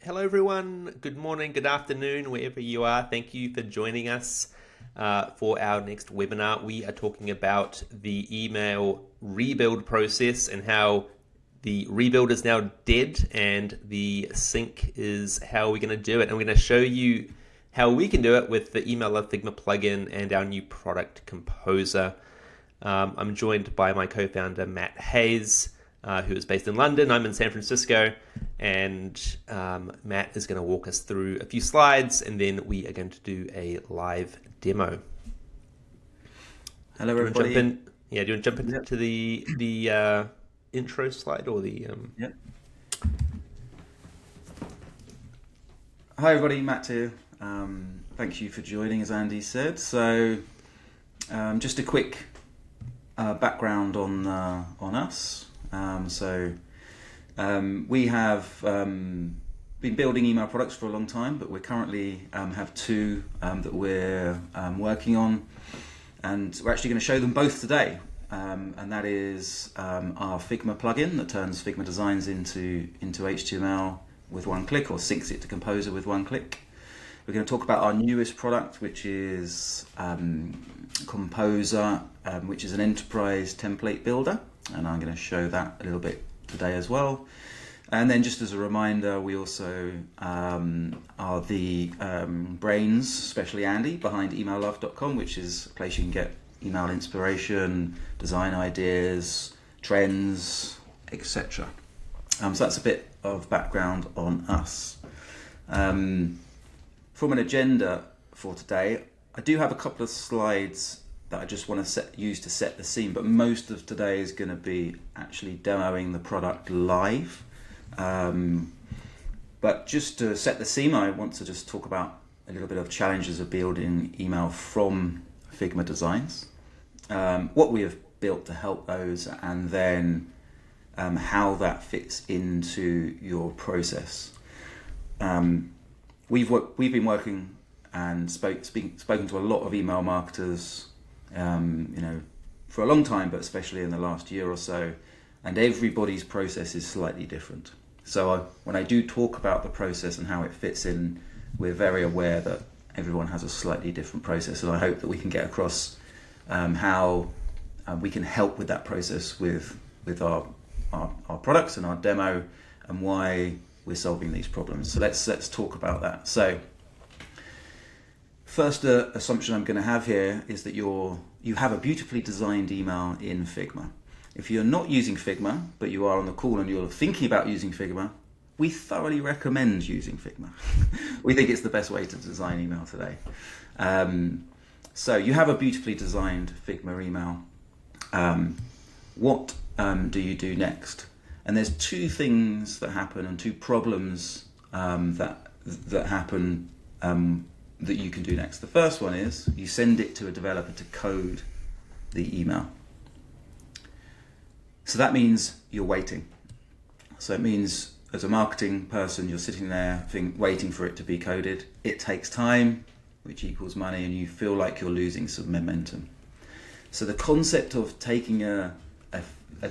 Hello, everyone. Good morning, good afternoon, wherever you are. Thank you for joining us for our next webinar. We are talking about the email rebuild process and how the rebuild is now dead and the sync is how we're going to do it. And we're going to show you how we can do it with the Figma plugin and our new product Composer. I'm joined by my co-founder, Matt Hayes, who is based in London. I'm in San Francisco, and Matt is going to walk us through a few slides, and then we are going to do a live demo. Hello, everybody. Do you want to jump into the intro slide or the? Yep. Hi, everybody. Matt here. Thank you for joining, as Andy said. So, just a quick background on us. We have been building email products for a long time, but we currently have two that we're working on, and we're actually going to show them both today. And that is our Figma plugin that turns Figma designs into HTML with one click, or syncs it to Composer with one click. We're going to talk about our newest product, which is Composer, which is an enterprise template builder. And I'm going to show that a little bit today as well. And then just as a reminder, we also are the brains, especially Andy, behind emaillove.com, which is a place you can get email inspiration, design ideas, trends, etc. So that's a bit of background on us. From an agenda for today, I do have a couple of slides that I just want to use to set the scene, but most of today is going to be actually demoing the product live. But just to set the scene, I want to just talk about a little bit of challenges of building email from Figma designs, what we have built to help those, and then how that fits into your process. We've been working and spoken to a lot of email marketers, for a long time, but especially in the last year or so, and everybody's process is slightly different. So when I do talk about the process and how it fits in, we're very aware that everyone has a slightly different process, and I hope that we can get across how we can help with that process with our products and our demo, and why we're solving these problems. So let's talk about that. So first assumption I'm going to have here is that you have a beautifully designed email in Figma. If you're not using Figma, but you are on the call and you're thinking about using Figma, we thoroughly recommend using Figma. We think it's the best way to design email today. So you have a beautifully designed Figma email. What do you do next? And there's two things that happen, and two problems that happen that you can do next. The first one is you send it to a developer to code the email. So that means you're waiting. So it means as a marketing person, you're sitting there waiting for it to be coded. It takes time, which equals money, and you feel like you're losing some momentum. So the concept of taking a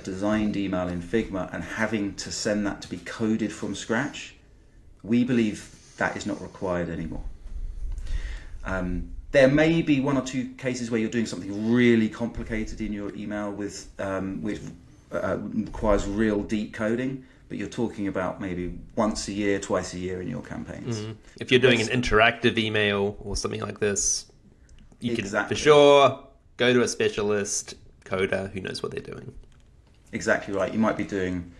designed email in Figma and having to send that to be coded from scratch, we believe that is not required anymore. There may be one or two cases where you're doing something really complicated in your email which requires real deep coding, but you're talking about maybe once a year, twice a year in your campaigns. Mm-hmm. If you're doing an interactive email or something like this, you can for Exactly. sure go to a specialist coder who knows what they're doing. Exactly right. You might be doing,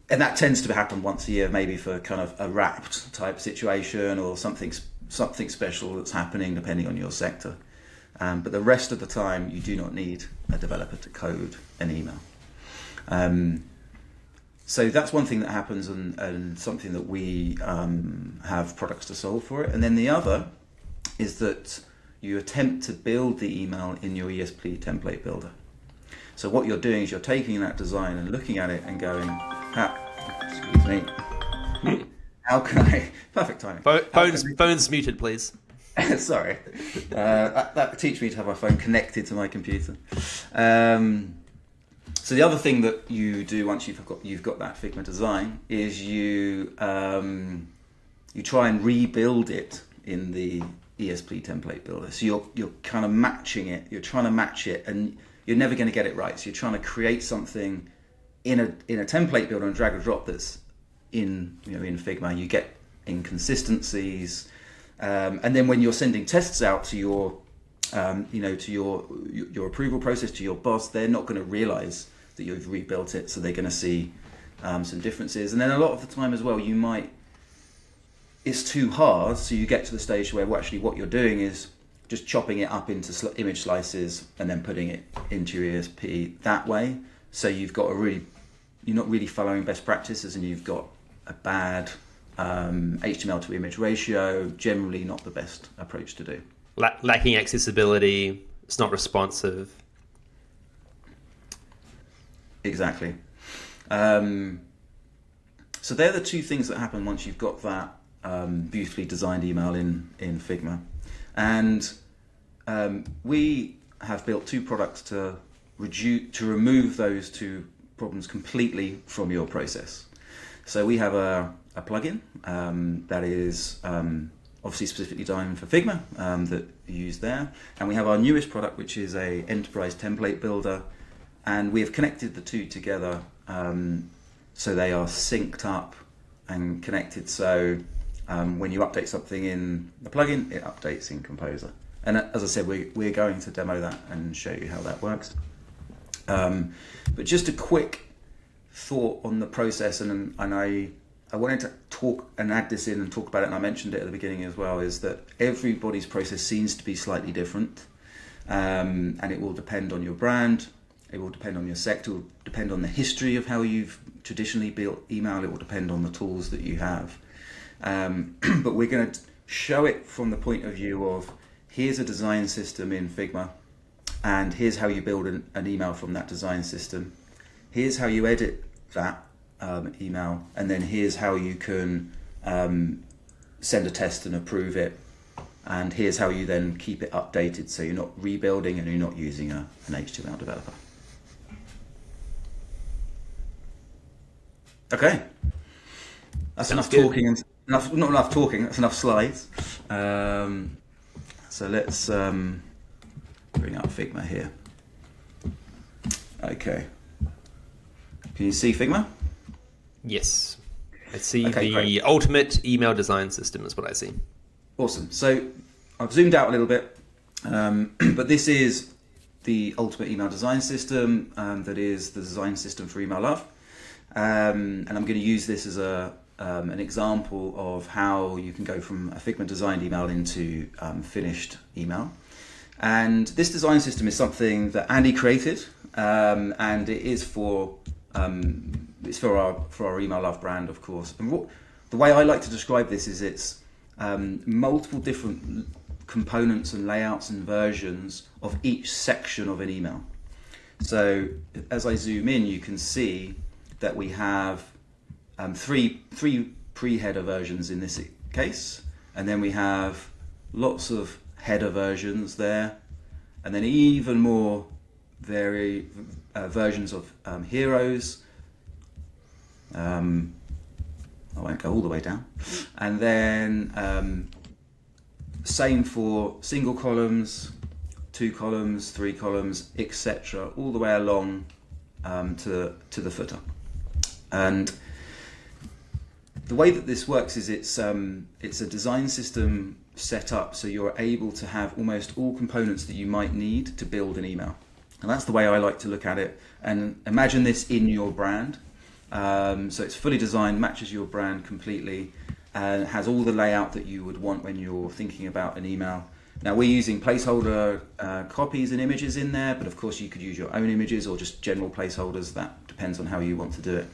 and that tends to happen once a year, maybe for kind of a wrapped type situation or something special that's happening depending on your sector. But the rest of the time, you do not need a developer to code an email. So that's one thing that happens, and something that we have products to solve for it. And then the other is that you attempt to build the email in your ESP template builder. So what you're doing is you're taking that design and looking at it and going, excuse me, how can I, perfect timing. Phone's muted, please. Sorry. That would teach me to have my phone connected to my computer. So the other thing that you do once you've got that Figma design is you you try and rebuild it in the ESP template builder. So you're kind of matching it. You're trying to match it, and you're never going to get it right. So you're trying to create something in a template builder and drag and drop that's in Figma. You get inconsistencies, and then when you're sending tests out to your to your approval process, to your boss, they're not going to realize that you've rebuilt it, so they're going to see some differences. And then a lot of the time as well, it's too hard, so you get to the stage where actually what you're doing is just chopping it up into image slices and then putting it into your ESP that way. So you're not really following best practices, and you've got a bad HTML to image ratio. Generally not the best approach to do. Lacking accessibility, it's not responsive. Exactly. So they're the two things that happen once you've got that beautifully designed email in Figma. And we have built two products to remove those two problems completely from your process. So we have a plugin that is obviously specifically designed for Figma that you use there. And we have our newest product, which is a enterprise template builder. And we have connected the two together so they are synced up and connected. So when you update something in the plugin, it updates in Composer. And as I said, we're going to demo that and show you how that works. But just a quick thought on the process, and I wanted to talk and add this in and talk about it, and I mentioned it at the beginning as well, is that everybody's process seems to be slightly different, and it will depend on your brand, it will depend on your sector, it will depend on the history of how you've traditionally built email, it will depend on the tools that you have. But we're going to show it from the point of view of, here's a design system in Figma, and here's how you build an email from that design system. Here's how you edit that email, and then here's how you can send a test and approve it. And here's how you then keep it updated, so you're not rebuilding and you're not using an HTML developer. Okay, that's enough talking, and not enough talking. That's enough slides. So let's bring up Figma here. Okay, can you see Figma? Yes, I see Okay, the great. ultimate email design system is what I see. Awesome. So I've zoomed out a little bit, but this is the ultimate email design system. That is the design system for email love, and I'm going to use this as an example of how you can go from a Figma designed email into finished email. And this design system is something that Andy created, and it is for our email love brand, of course. And the way I like to describe this is it's multiple different components and layouts and versions of each section of an email. So as I zoom in, you can see that we have three pre-header versions in this case, and then we have lots of header versions there, and then even more versions of heroes. I won't go all the way down. And then same for single columns, 2 columns, 3 columns, etc., all the way along to the footer. And the way that this works is it's a design system set up so you're able to have almost all components that you might need to build an email. And that's the way I like to look at it. And imagine this in your brand. So it's fully designed, matches your brand completely, and has all the layout that you would want when you're thinking about an email. Now we're using placeholder copies and images in there, but of course you could use your own images or just general placeholders. That depends on how you want to do it.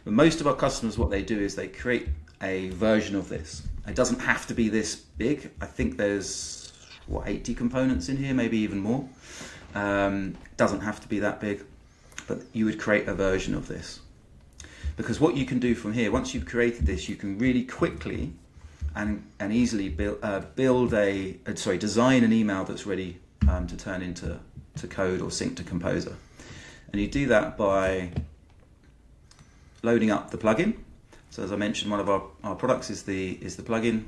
But most of our customers, what they do is they create a version of this. It doesn't have to be this big. I think there's 80 components in here, maybe even more. It doesn't have to be that big, but you would create a version of this. Because what you can do from here, once you've created this, you can really quickly and easily design an email that's ready to turn into code or sync to Composer. And you do that by loading up the plugin, So as I mentioned, one of our products is the plugin.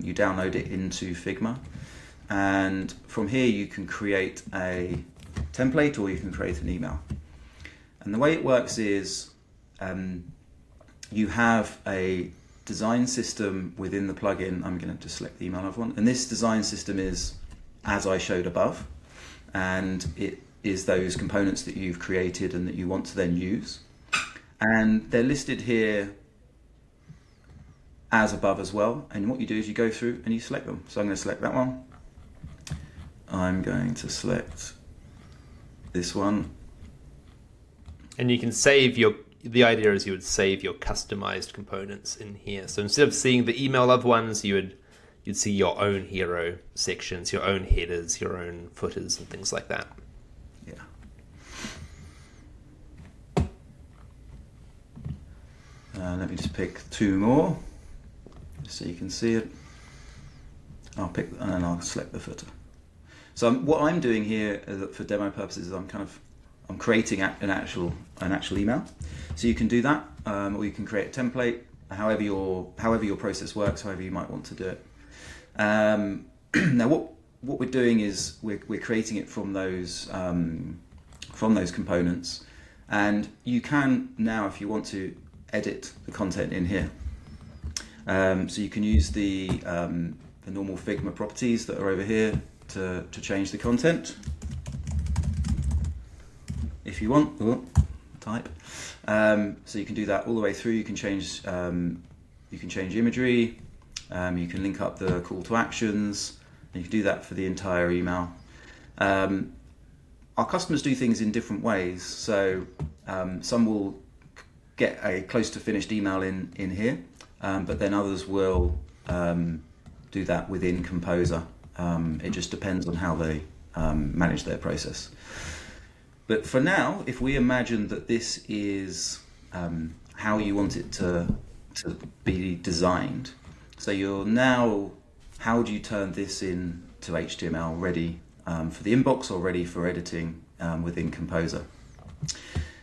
You download it into Figma, and from here you can create a template or you can create an email. And the way it works is you have a design system within the plugin. I'm going to just select the email I've want, and this design system is as I showed above, and it is those components that you've created and that you want to then use, and they're listed here as above as well. And what you do is you go through and you select them. So I'm going to select that one. I'm going to select this one. And you can save the idea is you would save your customized components in here. So instead of seeing the email of ones, you'd see your own hero sections, your own headers, your own footers and things like that. Yeah. Let me just pick two more, just so you can see it. I'll pick and then I'll select the footer. So what I'm doing here for demo purposes is I'm creating an actual email. So you can do that, or you can create a template, however your process works, however you might want to do it. Now what we're doing is we're creating it from those components, and you can now, if you want to, edit the content in here. So you can use the normal Figma properties that are over here to change the content if you want. Type. So you can do that all the way through. You can change imagery. You can link up the call to actions. And you can do that for the entire email. Our customers do things in different ways. So some will get a close to finished email in here, but then others will do that within Composer. It just depends on how they manage their process. But for now, if we imagine that this is how you want it to be designed, so you're now, how do you turn this into HTML ready for the inbox or ready for editing within Composer?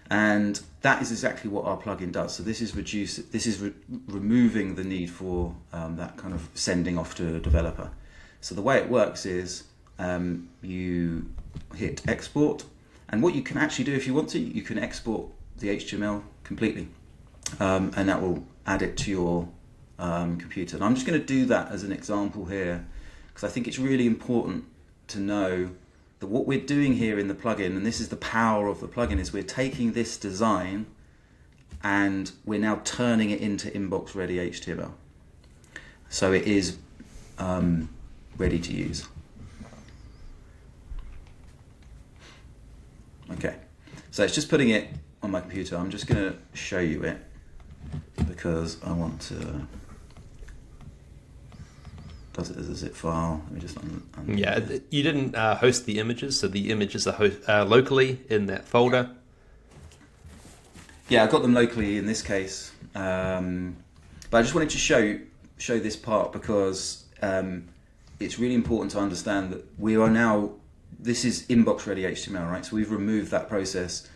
And that is exactly what our plugin does. So this is removing the need for that kind of sending off to a developer. So the way it works is you hit export, and what you can actually do if you want to, you can export the HTML completely, and that will add it to your computer. And I'm just going to do that as an example here, because I think it's really important to know that what we're doing here in the plugin, and this is the power of the plugin, is we're taking this design and we're now turning it into inbox ready HTML. So it is ready to use. Okay, so it's just putting it on my computer. I'm just going to show you it because I want to. Does it as a zip file? Let me just yeah, you didn't host the images, so the images are locally in that folder. Yeah, I got them locally in this case, but I just wanted to show this part because it's really important to understand that we are now. This is inbox ready HTML, right? So we've removed that process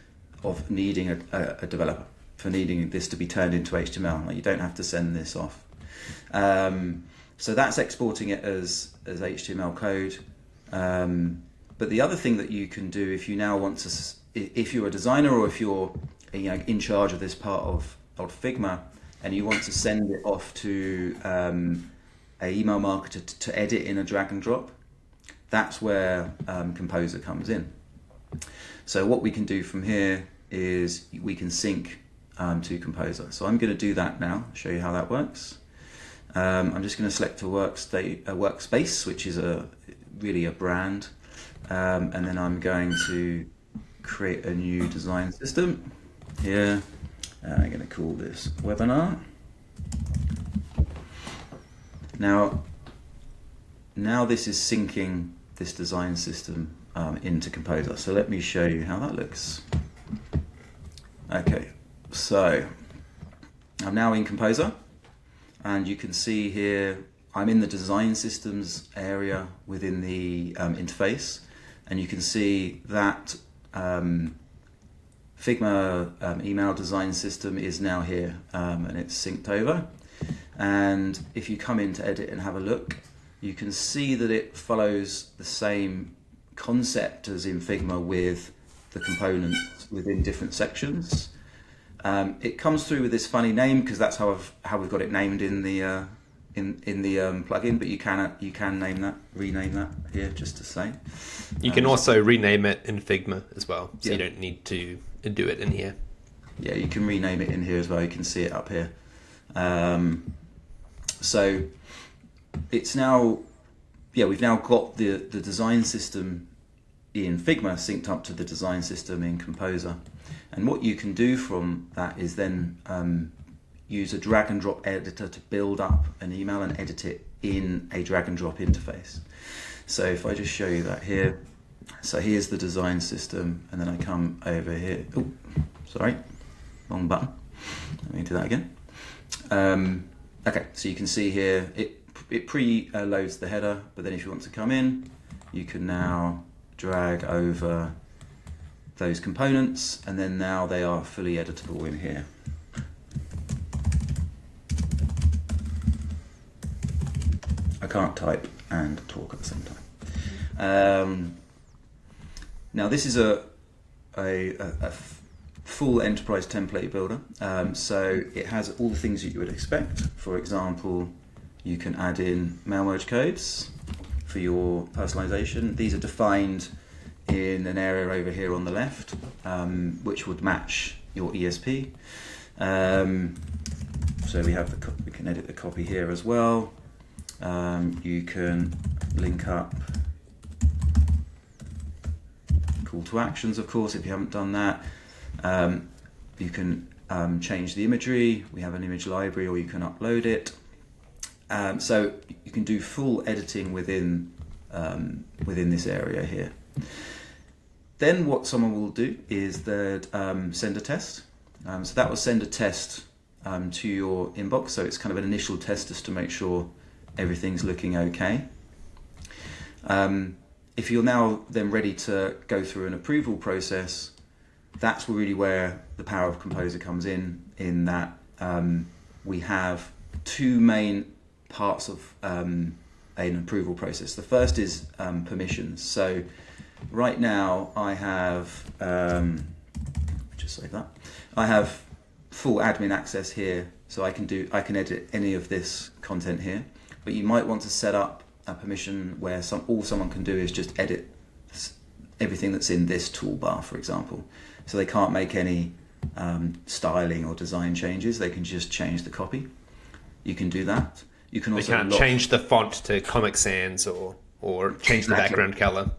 of needing a developer for needing this to be turned into HTML. Like, you don't have to send this off. So that's exporting it as HTML code. But the other thing that you can do if you now want to, if you're a designer or if you're in charge of this part of Figma and you want to send it off to a email marketer to edit in a drag and drop, that's where Composer comes in. So what we can do from here is we can sync to Composer. So I'm going to do that now, show you how that works. I'm just going to select a workspace, which is really a brand, and then I'm going to create a new design system here. I'm going to call this webinar. Now this is syncing this design system into Composer. So let me show you how that looks. Okay, so I'm now in Composer. And you can see here, I'm in the design systems area within the interface, and you can see that Figma Figma email design system is now here, and it's synced over. And if you come into edit and have a look, you can see that it follows the same concept as in Figma with the components within different sections. It comes through with this funny name because that's how we've got it named in the plugin, but you can rename that here just to say. You can also rename it in Figma as well, so Yeah. you don't need to do it in here. Yeah, you can rename it in here as well. You can see it up here. So it's now, we've now got the design system in Figma synced up to the design system in Composer. And what you can do from that is then use a drag and drop editor to build up an email and edit it in a drag and drop interface. So if I just show you that here, so here's the design system, and then I come over here. Oh, sorry, wrong button. Let me do that again. Okay, so you can see here, it pre-loads the header, but then if you want to come in, you can now drag over those components, and then now they are fully editable in here. I can't type and talk at the same time. Now this is a full enterprise template builder, so it has all the things that you would expect. For example, you can add in mail merge codes for your personalization. These are defined in an area over here on the left, which would match your ESP. So we can edit the copy here as well. You can link up call to actions, of course, if you haven't done that. You can change the imagery. We have an image library, or you can upload it. So you can do full editing within this area here. Then what someone will do is they'd send a test. So that will send a test to your inbox. So it's kind of an initial test just to make sure everything's looking okay. If you're now then ready to go through an approval process, that's really where the power of Composer comes in that we have two main parts of an approval process. The first is permissions. So right now I have, just save that, I have full admin access here, so I can edit any of this content here. But you might want to set up a permission where all someone can do is just edit everything that's in this toolbar, for example. So they can't make any styling or design changes. They can just change the copy. You can do that. You can also They can't change the font to Comic Sans or change the background color.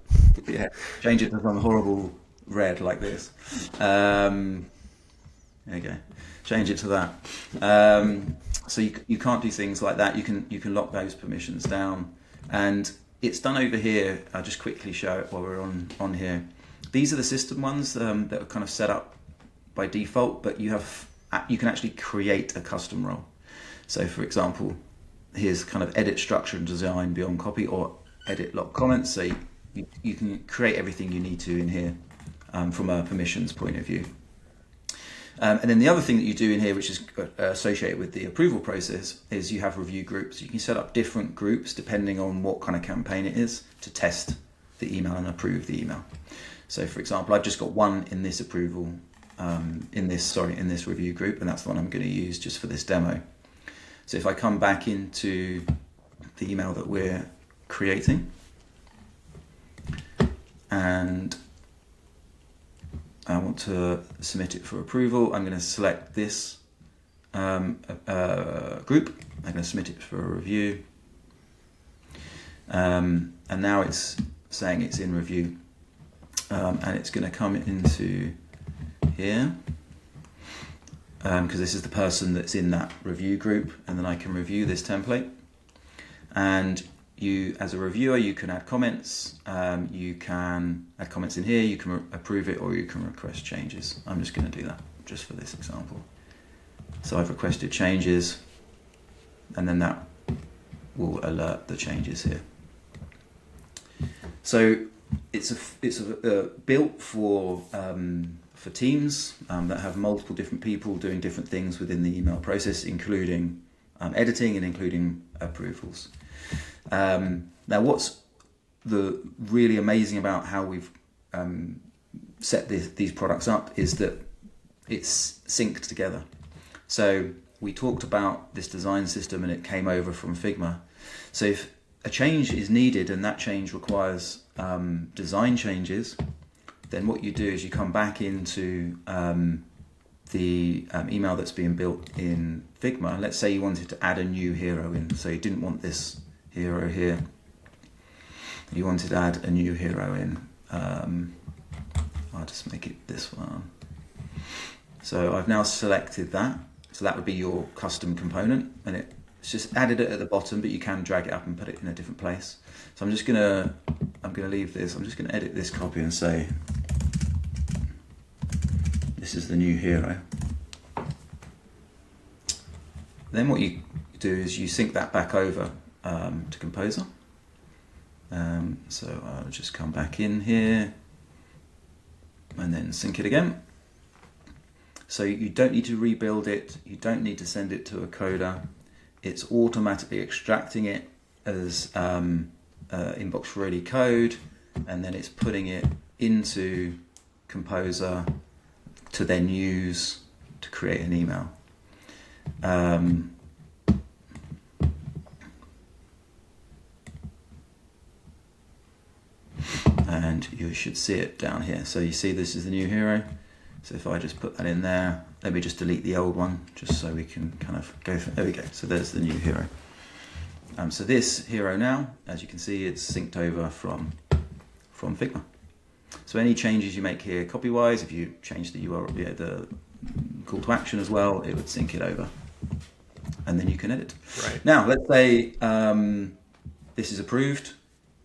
Yeah, change it to some horrible red like this. There you go. Change it to that. So you can't do things like that. You can lock those permissions down, and it's done over here. I'll just quickly show it while we're on here. These are the system ones that are kind of set up by default, but you can actually create a custom role. So for example, here's kind of edit structure and design beyond copy, or edit lock comments. So you can create everything you need to in here from a permissions point of view. And then the other thing that you do in here, which is associated with the approval process, is you have review groups. You can set up different groups depending on what kind of campaign it is to test the email and approve the email. So for example, I've just got one in this approval, in this review group, and that's the one I'm going to use just for this demo. So if I come back into the email that we're creating, and I want to submit it for approval, I'm going to select this group. I'm going to submit it for a review. And now it's saying it's in review. And it's going to come into here, because this is the person that's in that review group, and then I can review this template. And you, as a reviewer, you can add comments. You can add comments in here, you can approve it, or you can request changes. I'm just going to do that just for this example. So I've requested changes, and then that will alert the changes here. So it's built for for teams that have multiple different people doing different things within the email process, including editing and including approvals. Now, what's the really amazing about how we've set these products up is that it's synced together. So we talked about this design system and it came over from Figma. So if a change is needed and that change requires design changes, then what you do is you come back into the email that's being built in Figma. Let's say you wanted to add a new hero in, so you didn't want this hero here. You wanted to add a new hero in. I'll just make it this one. So I've now selected that. So that would be your custom component, and it's just added it at the bottom, but you can drag it up and put it in a different place. So I'm gonna leave this. I'm just gonna edit this copy and say this is the new hero. Then what you do is you sync that back over to Composer. So I'll just come back in here and then sync it again. So you don't need to rebuild it, you don't need to send it to a coder. It's automatically extracting it as inbox ready code, and then it's putting it into Composer to then use to create an email. And you should see it down here. So you see this is the new hero. So if I just put that in there, let me just delete the old one, just so we can kind of go through. There we go. So there's the new hero. So this hero now, as you can see, it's synced over from Figma. So any changes you make here copy-wise, if you change the URL, the call to action as well, it would sync it over. And then you can edit. Right. Now, let's say this is approved.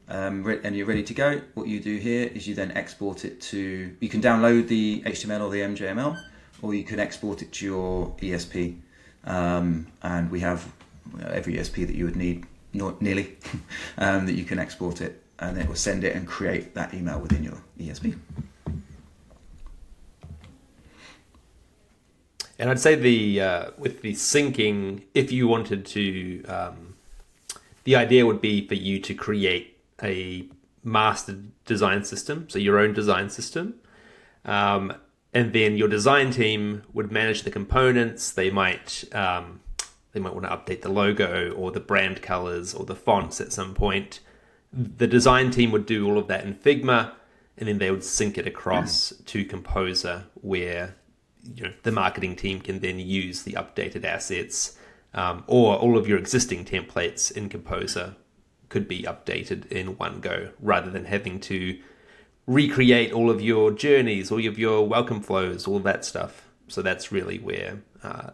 And you're ready to go. What you do here is you then export it to, you can download the HTML or the MJML, or you can export it to your ESP. And we have every ESP that you would need, nearly, that you can export it, and it will send it and create that email within your ESP. And I'd say with the syncing, if you wanted to, the idea would be for you to create a master design system, so your own design system, and then your design team would manage the components. They might want to update the logo or the brand colors or the fonts at some point. The design team would do all of that in Figma, and then they would sync it across to Composer, where the marketing team can then use the updated assets, or all of your existing templates in Composer could be updated in one go, rather than having to recreate all of your journeys, all of your welcome flows, all that stuff. So that's really where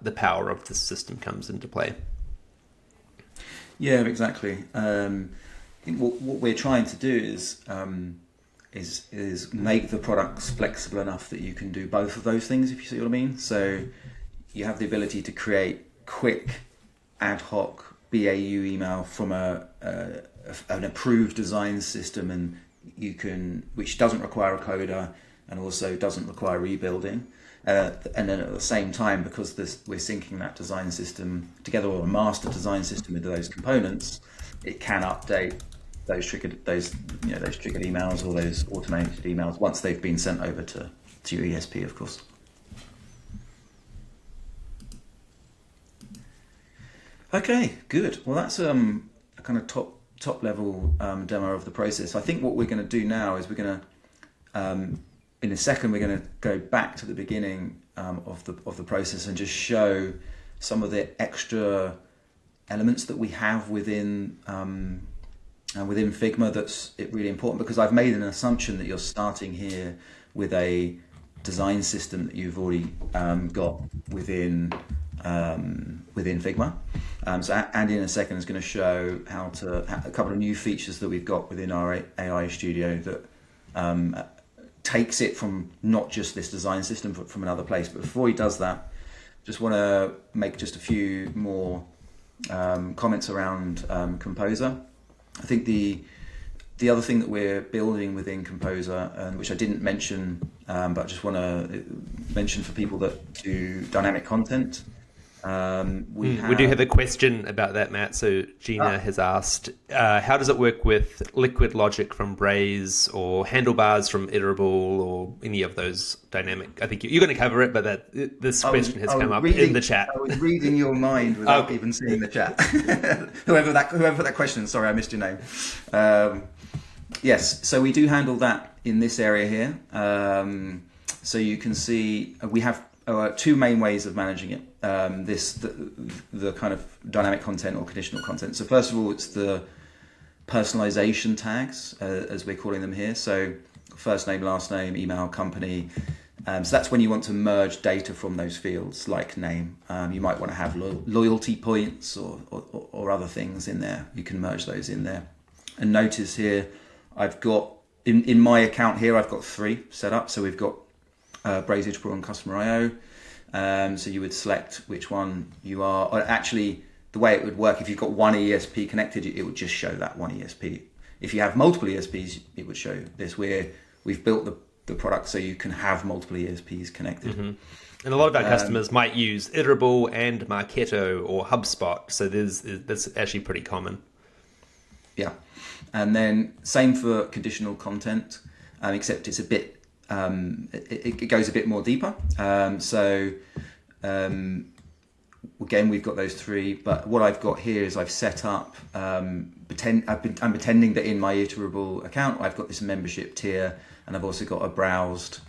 the power of the system comes into play. Yeah, exactly. I think what we're trying to do is make the products flexible enough that you can do both of those things, if you see what I mean. So you have the ability to create quick, ad hoc BAU email from an approved design system, and which doesn't require a coder and also doesn't require rebuilding. And then at the same time, because we're syncing that design system together, or a master design system with those components, it can update those triggered emails or those automated emails once they've been sent over to your ESP, of course. Okay, good. Well, that's a kind of top level demo of the process. I think what we're going to do now is we're going to, in a second, we're going to go back to the beginning of the process and just show some of the extra elements that we have within Figma. That's really important, because I've made an assumption that you're starting here with a design system that you've already got within Figma. So Andy in a second is going to show a couple of new features that we've got within our AI Studio that takes it from not just this design system, but from another place. But before he does that, just want to make just a few more comments around Composer. I think the other thing that we're building within Composer, which I didn't mention, but I just want to mention for people that do dynamic content. We do have a question about that, Matt. So Gina has asked, how does it work with liquid logic from Braze or handlebars from Iterable or any of those dynamic? I think you're going to cover it, but this question has come up in the chat. I was reading your mind without even seeing the chat. whoever that question, sorry, I missed your name. Yes, so we do handle that in this area here. So you can see we have two main ways of managing it. The kind of dynamic content or conditional content. So first of all, it's the personalization tags, as we're calling them here. So first name, last name, email, company. So that's when you want to merge data from those fields, like name. You might want to have loyalty points or other things in there. You can merge those in there. And notice here, I've got, in my account here, I've got 3 set up. So we've got Braze, Iterable, and Customer IO. So you would select which one you are. Or actually, the way it would work, if you've got one ESP connected, it would just show that one ESP. If you have multiple ESPs, it would show this. We've built the product so you can have multiple ESPs connected. Mm-hmm. And a lot of our customers might use Iterable and Marketo or HubSpot. So that's actually pretty common. Yeah. And then same for conditional content, except it's a bit, it goes a bit more deeper. Again, we've got those 3, but what I've got here is I've set up, I'm pretending that in my Iterable account, I've got this membership tier, and I've also got a browsed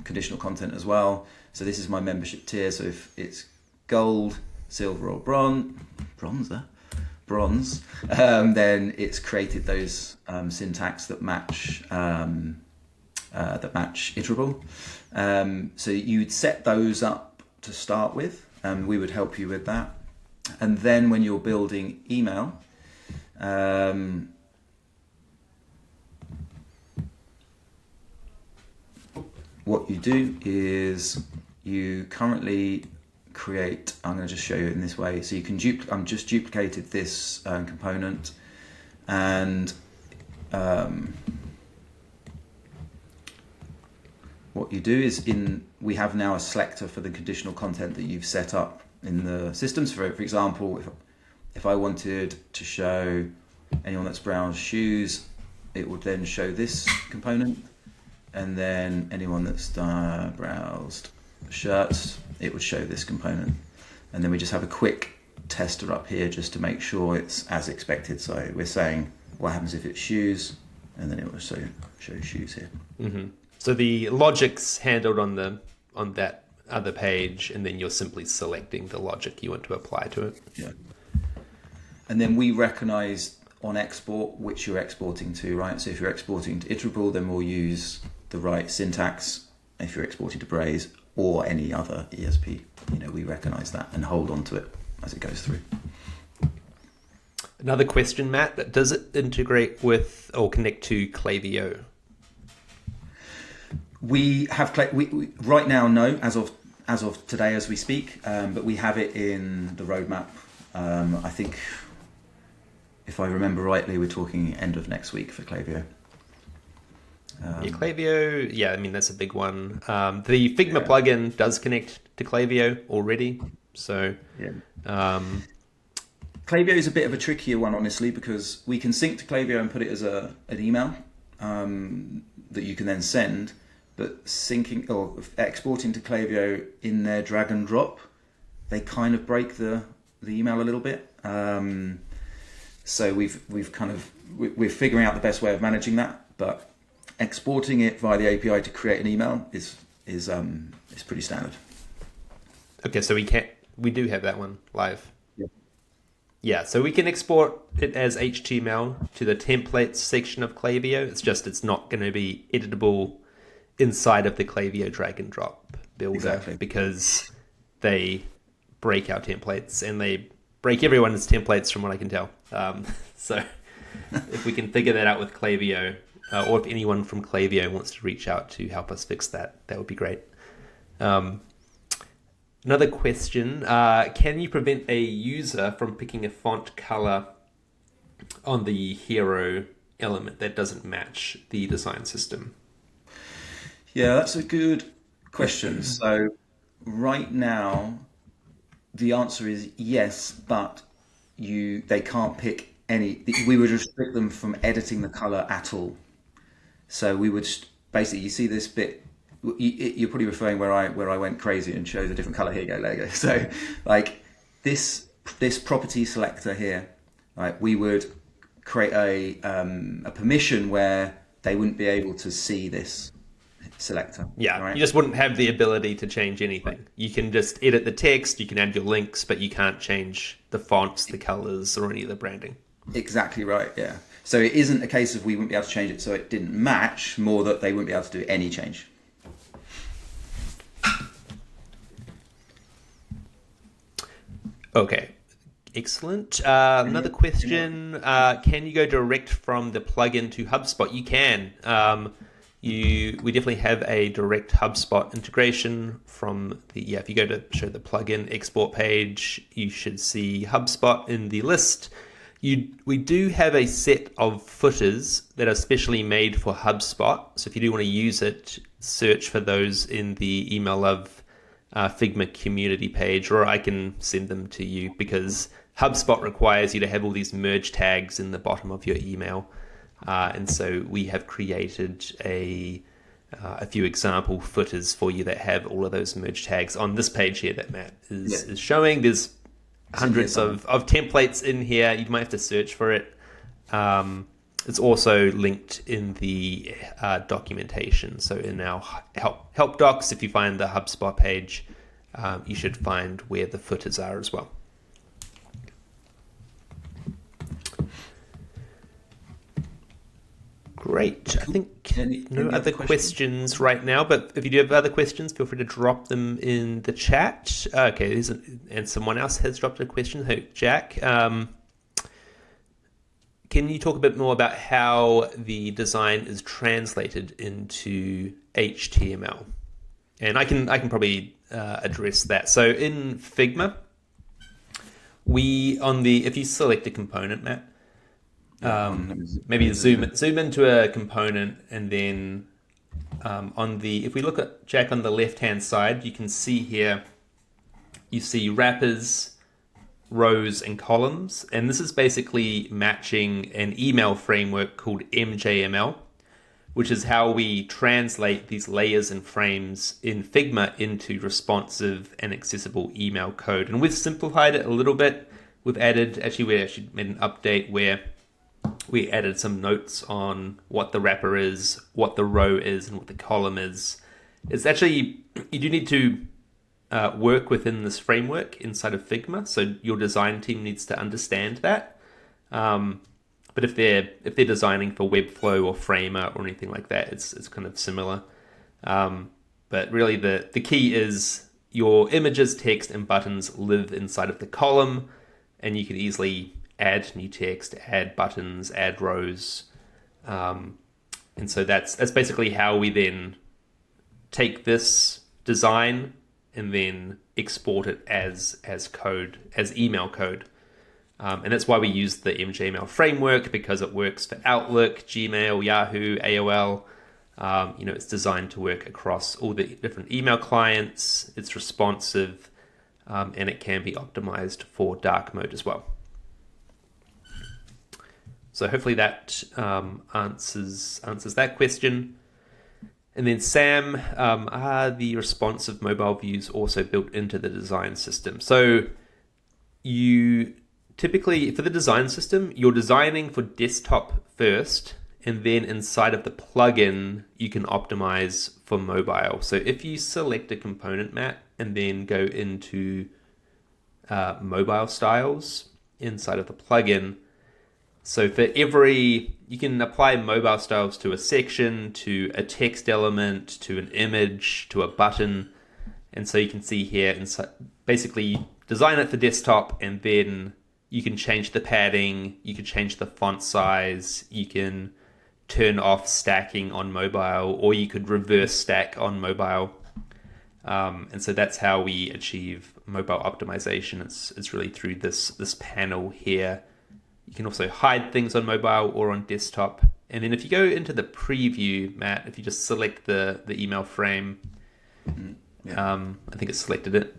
conditional content as well. So this is my membership tier. So if it's gold, silver, or bronze, then it's created those syntax that match Iterable. So you'd set those up to start with, and we would help you with that. And then when you're building email, what you do is you currently create, I'm going to just show you in this way. So you can I'm just duplicated this component, and what you do is we have now a selector for the conditional content that you've set up in the systems. For example, if I wanted to show anyone that's browsed shoes, it would then show this component, and then anyone that's browsed shirts, it would show this component. And then we just have a quick tester up here just to make sure it's as expected. So we're saying what happens if it's shoes, and then it will show shoes here. Mm-hmm. So the logic's handled on that other page, and then you're simply selecting the logic you want to apply to it. Yeah. And then we recognize on export which you're exporting to, right? So if you're exporting to Iterable, then we'll use the right syntax. If you're exporting to Braze or any other ESP, we recognize that and hold on to it as it goes through. Another question, Matt, does it integrate with or connect to Klaviyo? We have right now, no, as of today as we speak, but we have it in the roadmap. I think, if I remember rightly, we're talking end of next week for Klaviyo. Klaviyo, I mean, that's a big one. The Figma plugin does connect to Klaviyo already, so Klaviyo is a bit of a trickier one, honestly, because we can sync to Klaviyo and put it as an email that you can then send. But syncing or exporting to Klaviyo in their drag and drop, they kind of break the email a little bit. So we're figuring out the best way of managing that. But exporting it via the API to create an email is pretty standard. Okay, so we do have that one live. Yeah, so we can export it as HTML to the templates section of Klaviyo. It's not going to be editable inside of the Klaviyo drag and drop builder, because they break our templates, and they break everyone's templates from what I can tell. So if we can figure that out with Klaviyo, or if anyone from Klaviyo wants to reach out to help us fix that would be great. Another question, can you prevent a user from picking a font color on the hero element that doesn't match the design system? Yeah, that's a good question. So right now, the answer is yes, but they can't pick any. We would restrict them from editing the color at all. So we would basically, you see this bit. You're probably referring where I went crazy and showed a different color. Here you go, Lego. So like this property selector here, right? We would create a permission where they wouldn't be able to see this selector. Yeah, Right? you just wouldn't have the ability to change anything. You can just edit the text, you can add your links, but you can't change the fonts, the colors, or any of the branding. Exactly right. Yeah. So it isn't a case of we wouldn't be able to change it so it didn't match, more that they wouldn't be able to do any change. Okay, excellent. Another question: can you go direct from the plugin to HubSpot? You can. We definitely have a direct HubSpot integration from the if you go to show the plugin export page, you should see HubSpot in the list. We do have a set of footers that are specially made for HubSpot. So if you do want to use it, search for those in the Email Love Figma community page, or I can send them to you because HubSpot requires you to have all these merge tags in the bottom of your email. And so we have created a few example footers for you that have all of those merge tags on this page here that Matt is showing. There's hundreds of templates in here. You might have to search for it. It's also linked in the documentation. So in our help docs, if you find the HubSpot page, you should find where the footers are as well. Great. I think no other questions right now, but if you do have other questions, feel free to drop them in the chat. Okay, and someone else has dropped a question. Hey, Jack, can you talk a bit more about how the design is translated into HTML? And I can probably address that. So in Figma, if you select a component, Matt, maybe zoom into a component, and then if we look at Jack on the left hand side, you can see here, you see wrappers, rows, and columns, and this is basically matching an email framework called MJML, which is how we translate these layers and frames in Figma into responsive and accessible email code. And we've simplified it a little bit. We actually made an update where we added some notes on what the wrapper is, what the row is, and what the column is. It's actually, you do need to work within this framework inside of Figma, so your design team needs to understand that. But if they're designing for Webflow or Framer or anything like that, it's kind of similar. But really the key is your images, text, and buttons live inside of the column, and you can easily add new text, add buttons, add rows. And so that's basically how we then take this design and then export it as code, as email code. And that's why we use the MJML framework, because it works for Outlook, Gmail, Yahoo, AOL. It's designed to work across all the different email clients. It's responsive, and it can be optimized for dark mode as well. So hopefully that answers that question. And then Sam, are the responsive mobile views also built into the design system? So you typically, for the design system, you're designing for desktop first, and then inside of the plugin, you can optimize for mobile. So if you select a component, Matt, and then go into mobile styles inside of the plugin, so for you can apply mobile styles to a section, to a text element, to an image, to a button. And so you can see here, basically design it for desktop, and then you can change the padding, you can change the font size, you can turn off stacking on mobile, or you could reverse stack on mobile. And so that's how we achieve mobile optimization. It's really through this panel here. You can also hide things on mobile or on desktop. And then if you go into the preview, Matt, if you just select the email frame, I think it's selected it,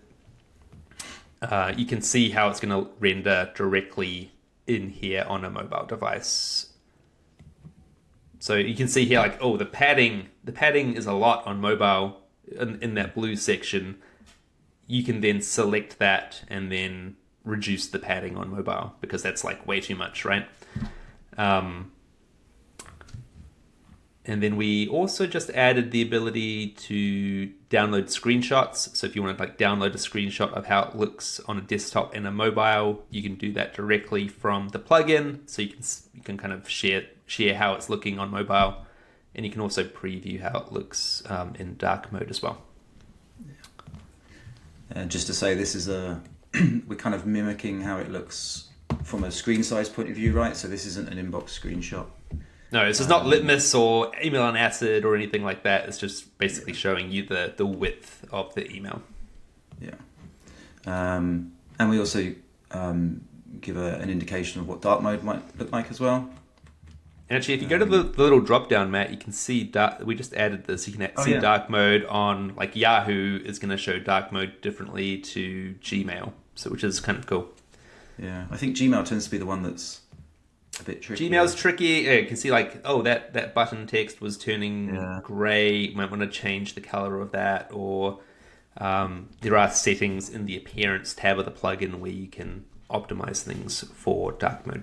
you can see how it's going to render directly in here on a mobile device. So you can see here, like, oh, the padding is a lot on mobile in that blue section. You can then select that and then reduce the padding on mobile because that's like way too much, right? And then we also just added the ability to download screenshots. So if you want to like download a screenshot of how it looks on a desktop and a mobile, you can do that directly from the plugin. So you can kind of share how it's looking on mobile, and you can also preview how it looks in dark mode as well. And just to say, this is we're kind of mimicking how it looks from a screen size point of view, right? So this isn't an inbox screenshot. No, this is not Litmus or email on acid or anything like that. It's just basically showing you the width of the email. Yeah. And we also give an indication of what dark mode might look like as well. And actually, if you go to the little drop down, Matt, you can see we just added this. You can see dark mode on like Yahoo is going to show dark mode differently to Gmail, which is kind of cool. Yeah, I think Gmail tends to be the one that's a bit tricky. Gmail's tricky. You can see like, oh, that button text was turning gray. You might want to change the color of that, or there are settings in the appearance tab of the plugin where you can optimize things for dark mode.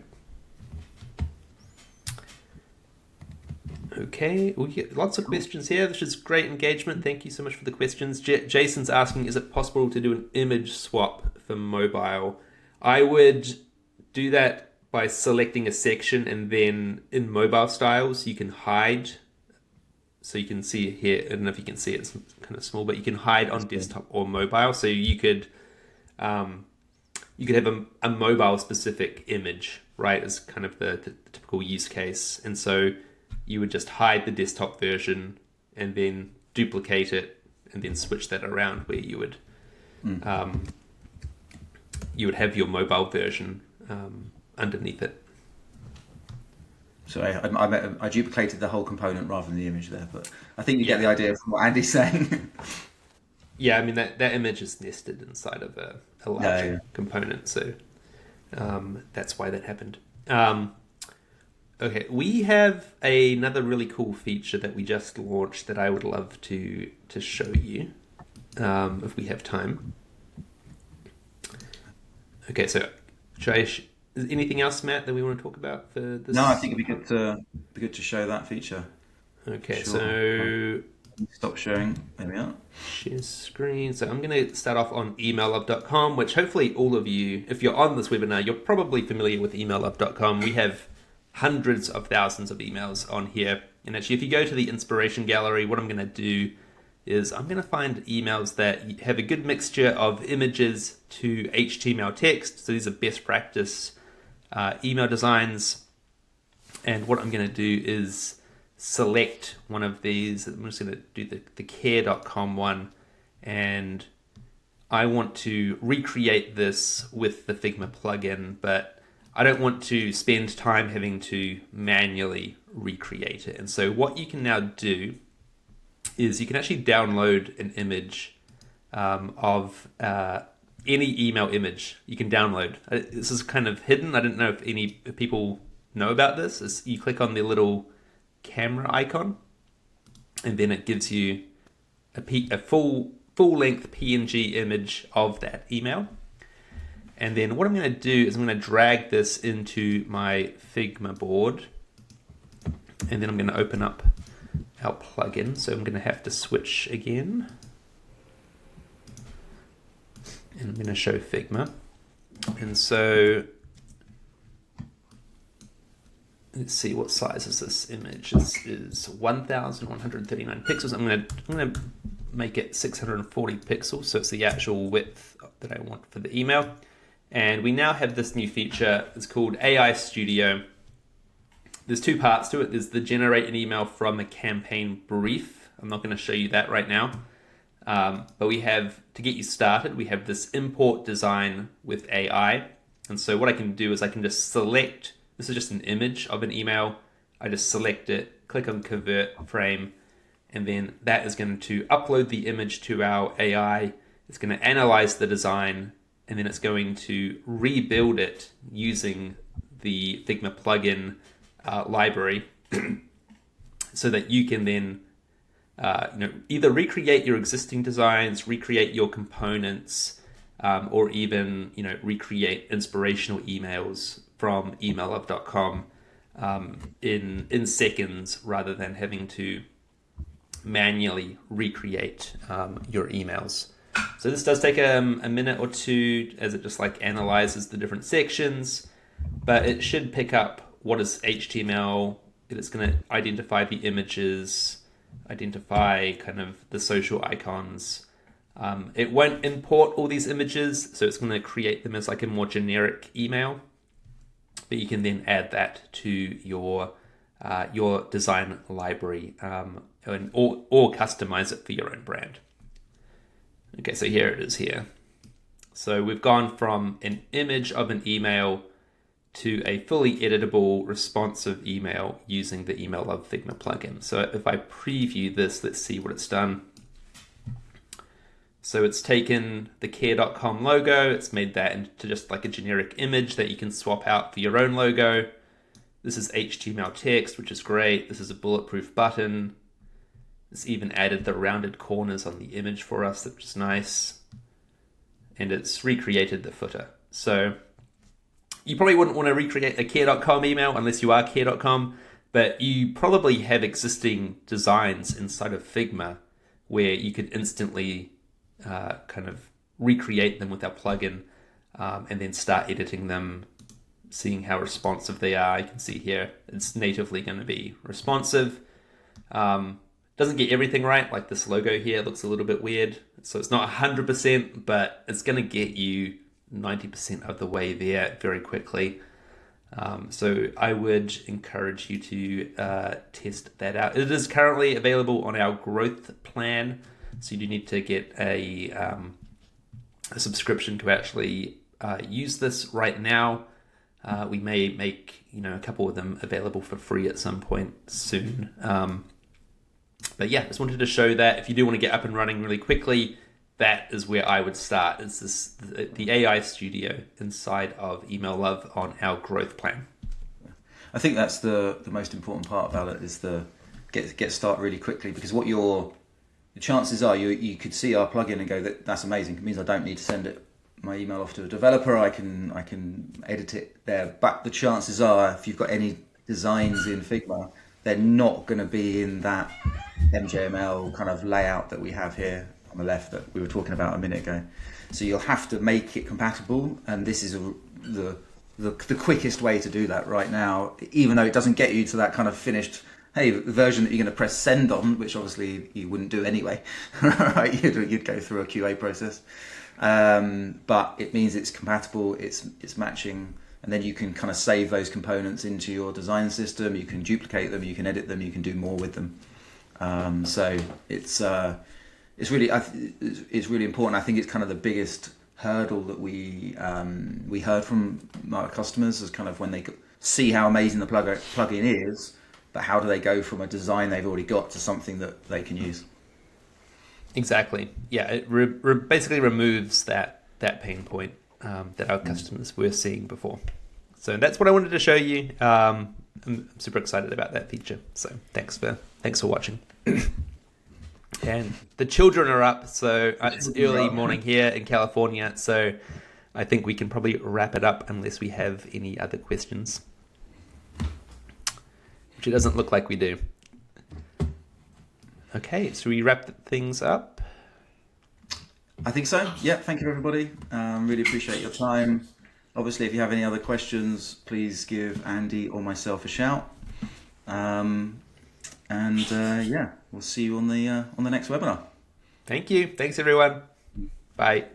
Okay, we get lots of questions here. This is great engagement. Thank you so much for the questions. Jason's asking, is it possible to do an image swap for mobile? I would do that by selecting a section, and then in mobile styles, you can hide. So you can see it here. I don't know if you can see it. It's kind of small, but you can hide on desktop or mobile. So you could have a mobile specific image, right? As kind of the typical use case. And so you would just hide the desktop version and then duplicate it and then switch that around where you would have your mobile version underneath it. So I duplicated the whole component rather than the image there, but I think you get the idea from what Andy's saying. Yeah, I mean, that image is nested inside of a larger component, so that's why that happened. Okay, we have another really cool feature that we just launched that I would love to show you if we have time. Okay, so is anything else, Matt, that we want to talk about for this? No, I think it'd be good to show that feature. Okay, sure. So stop sharing. There we are. Share screen. So I'm going to start off on emailhub.com, which hopefully all of you, if you're on this webinar, you're probably familiar with emailhub.com. We have hundreds of thousands of emails on here. And actually, if you go to the inspiration gallery, what I'm going to do is I'm going to find emails that have a good mixture of images to HTML text. So these are best practice email designs. And what I'm going to do is select one of these. I'm just going to do the care.com one. And I want to recreate this with the Figma plugin, but I don't want to spend time having to manually recreate it. And so what you can now do is you can actually download an image of any email image you can download. This is kind of hidden. I don't know if people know about this. You click on the little camera icon, and then it gives you a full-length PNG image of that email. And then what I'm going to do is I'm going to drag this into my Figma board, and then I'm going to open up our plugin. So I'm going to have to switch again, and I'm going to show Figma. And so let's see, what size is this image? This is 1,139 pixels. I'm going to make it 640 pixels, so it's the actual width that I want for the email. And we now have this new feature. It's called AI Studio. There's two parts to it. There's the generate an email from a campaign brief. I'm not going to show you that right now. But we have, to get you started, we have this import design with AI. And so what I can do is I can just select This is just an image of an email. I just select it, click on convert frame, and then that is going to upload the image to our AI. It's going to analyze the design, and then it's going to rebuild it using the Figma plugin library so that you can then either recreate your existing designs, recreate your components, or even recreate inspirational emails from emaillove.com in seconds, rather than having to manually recreate your emails. So this does take a minute or two as it just analyzes the different sections, but it should pick up what is HTML. It's going to identify the images, identify kind of the social icons. It won't import all these images, so it's going to create them as a more generic email, but you can then add that to your design library or customize it for your own brand. Okay, so here it is here. So we've gone from an image of an email to a fully editable, responsive email using the MJML Figma plugin. So if I preview this, let's see what it's done. So it's taken the care.com logo, it's made that into just a generic image that you can swap out for your own logo. This is HTML text, which is great. This is a bulletproof button. It's even added the rounded corners on the image for us, which is nice. And it's recreated the footer. So you probably wouldn't want to recreate a care.com email unless you are care.com, but you probably have existing designs inside of Figma where you could instantly kind of recreate them with our plugin and then start editing them, seeing how responsive they are. You can see here it's natively going to be responsive. Doesn't get everything right, like this logo here looks a little bit weird. So it's not 100%, but it's going to get you 90% of the way there very quickly. So I would encourage you to test that out. It is currently available on our growth plan, so you do need to get a subscription to actually use this right now. We may make a couple of them available for free at some point soon. But yeah, just wanted to show that if you do want to get up and running really quickly, that is where I would start. It's the AI studio inside of MJML on our growth plan. I think that's the most important part about it, is the get started really quickly, because what the chances are you could see our plugin and go, that's amazing. It means I don't need to send my email off to a developer. I can edit it there. But the chances are, if you've got any designs in Figma, they're not going to be in that MJML kind of layout that we have here on the left that we were talking about a minute ago. So you'll have to make it compatible, and this is the quickest way to do that right now, even though it doesn't get you to that kind of finished version that you're going to press send on, which obviously you wouldn't do anyway. Right? You'd go through a QA process, but it means it's compatible, it's matching, and then you can kind of save those components into your design system. You can duplicate them, you can edit them, you can do more with them. So it's really important. I think it's kind of the biggest hurdle that we heard from our customers, is kind of when they see how amazing the plugin is, but how do they go from a design they've already got to something that they can use? Exactly. Yeah, it basically removes that pain point that our customers were seeing before. So that's what I wanted to show you. I'm super excited about that feature. So thanks for watching. And the children are up, so it's early morning here in California, so I think we can probably wrap it up unless we have any other questions, which it doesn't look like we do. Okay, so we wrap things up? I think so. Yeah, thank you everybody. Really appreciate your time. Obviously, if you have any other questions, please give Andy or myself a shout. Yeah, we'll see you on the next webinar. Thank you. Thanks everyone. Bye.